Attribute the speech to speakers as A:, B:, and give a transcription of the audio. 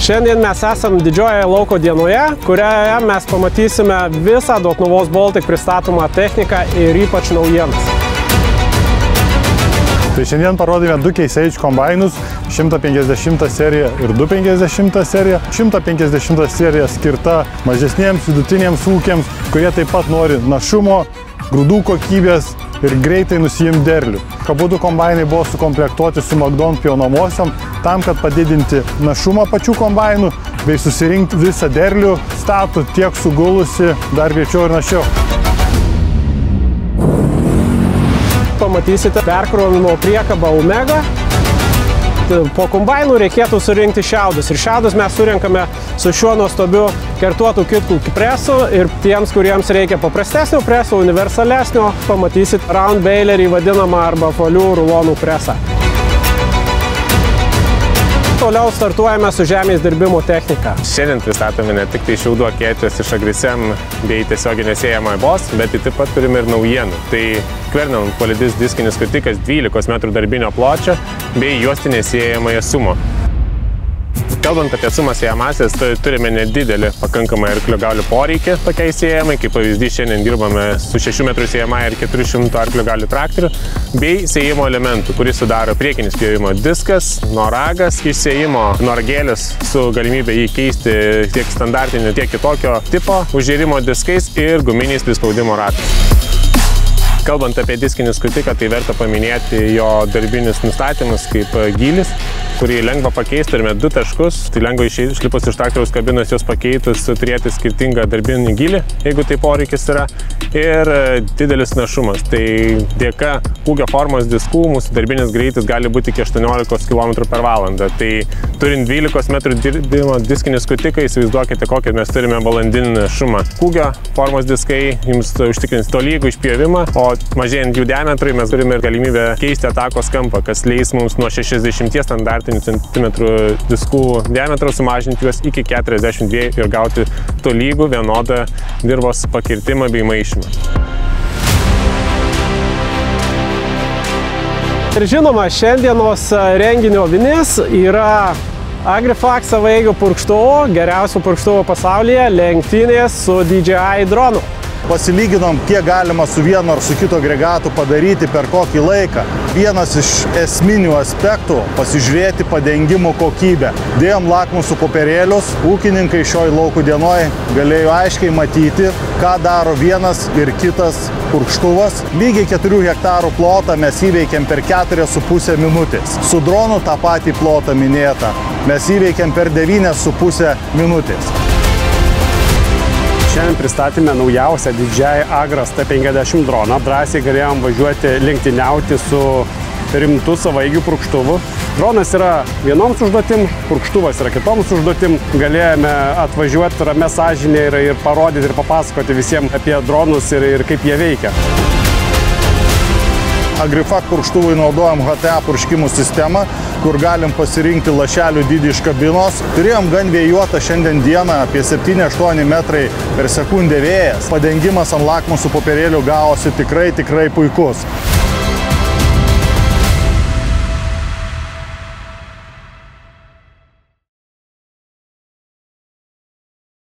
A: Šiandien mes esam didžiojoje lauko dienoje, kurioje mes pamatysime visą Dotnuvos Baltic pristatomą techniką ir ypač naujienas.
B: Tai šiandien parodėme du Case H kombainus, 150 serija ir 250 serija. 150 serija skirta mažesniems vidutiniams ūkiams, kurie taip pat nori našumo, grūdų kokybės ir greitai nusiimti derlių. Abudu kombainai buvo sukomplektuoti su Magdon pjaunamosiom tam, kad padidinti našumą pačių kombainų bei susirinkti visą derlių statų tiek sugulusi dar greičiau ir našiau.
A: Pamatysite perkrovimo priekabą Omega. Po kombainų reikėtų surinkti šiaudus. Ir šiaudus mes surinkame su šiuo nuostabiu kertuotų kitkų presu. Ir tiems, kuriems reikia paprastesnio preso, universalesnio, pamatysit round bailerį vadinamą arba apvalių rulonų presą. Toliau startuojame su žemės dirbimo technika.
C: Šiandien pristatome ne tik tai šiaudų akėtės iš Agrisem bei tiesioginio sėjamo EBOS, bet taip pat turime ir naujienų. Tai Kvernel polidis diskinis skutikas 12 metrų darbinio pločio bei juostinė sėjamąją sumo. Kalbant apie sumą sėjamąsias, tai turime nedidelį pakankamą arklio galių poreikį tokiai sėjamai. Kaip pavyzdys, šiandien dirbame su 6 metrų sėjamąja ir 400 arklio galių traktoriu bei sėjimo elementų, kuris sudaro priekinis pjovimo diskas, noragas, išsėjimo norgėlis su galimybė jį keisti tiek standartinio, tiek kitokio tipo užžėrimo diskais ir guminiais prispaudimo ratais. Kalbant apie diskinį skutiką, tai verta paminėti jo darbinius nustatymus kaip gylis, kurį lengva pakeisti. Turime 2 taškus, tai lengva išlipus iš traktoriaus kabinos jos pakeitus turėti skirtingą darbinį gylį, jeigu tai poreikis yra, ir didelis našumas. Tai dėka kūgio formos diskų mūsų darbinis greitis gali būti iki 18 km per valandą. Tai turint 12 metrų dirbimo diskinį skutiką, įsivaizduokite, kokį mes turime valandinį našumą. Kūgio formos diskai jums užtikrins tolygų išpjovimą, o mažėjant jų diametrai mes turime ir galimybę keisti atakos kampą, kas leis mums nuo 60 standartinių centimetrų diskų diametrą sumažinti juos iki 42 ir gauti tolygų vienodą dirvos pakirtimą bei maišymą.
A: Ir žinoma, šiandienos renginio vinis yra Agrifax savaeigių purkštuvų, geriausių purkštuvų pasaulyje, lenktynės su DJI dronu.
B: Pasilyginom, kiek galima su vienu ar su kito agregatu padaryti per kokį laiką. Vienas iš esminių aspektų – pasižiūrėti padengimo kokybę. Dėjom lakmusų popierėlius, ūkininkai šioj laukų dienoj galėjo aiškiai matyti, ką daro vienas ir kitas purkštuvas. Lygiai 4 hektarų plotą mes įveikėm per 4,5 minutės. Su dronu tą patį plotą minėtą mes įveikėm per 9,5 minutės.
D: Šiandien pristatėme naujausią DJI Agras T50 droną. Drąsiai galėjom važiuoti lenktyniauti su rimtu savaeigiu purkštuvu. Dronas yra vienoms užduotim, purkštuvas yra kitoms užduotim. Galėjome atvažiuoti ramia sąžinė ir parodyti ir papasakoti visiems apie dronus ir kaip jie veikia.
B: Agrifax purkštuvui naudojam HTA purškimų sistemą, kur galim pasirinkti lašelių dydį iš kabinos. Turėjom gan vėjuotą šiandien dieną, apie 7-8 metrai per sekundę vėjas. Padengimas ant lakmusų popierėlių gavosi tikrai puikus.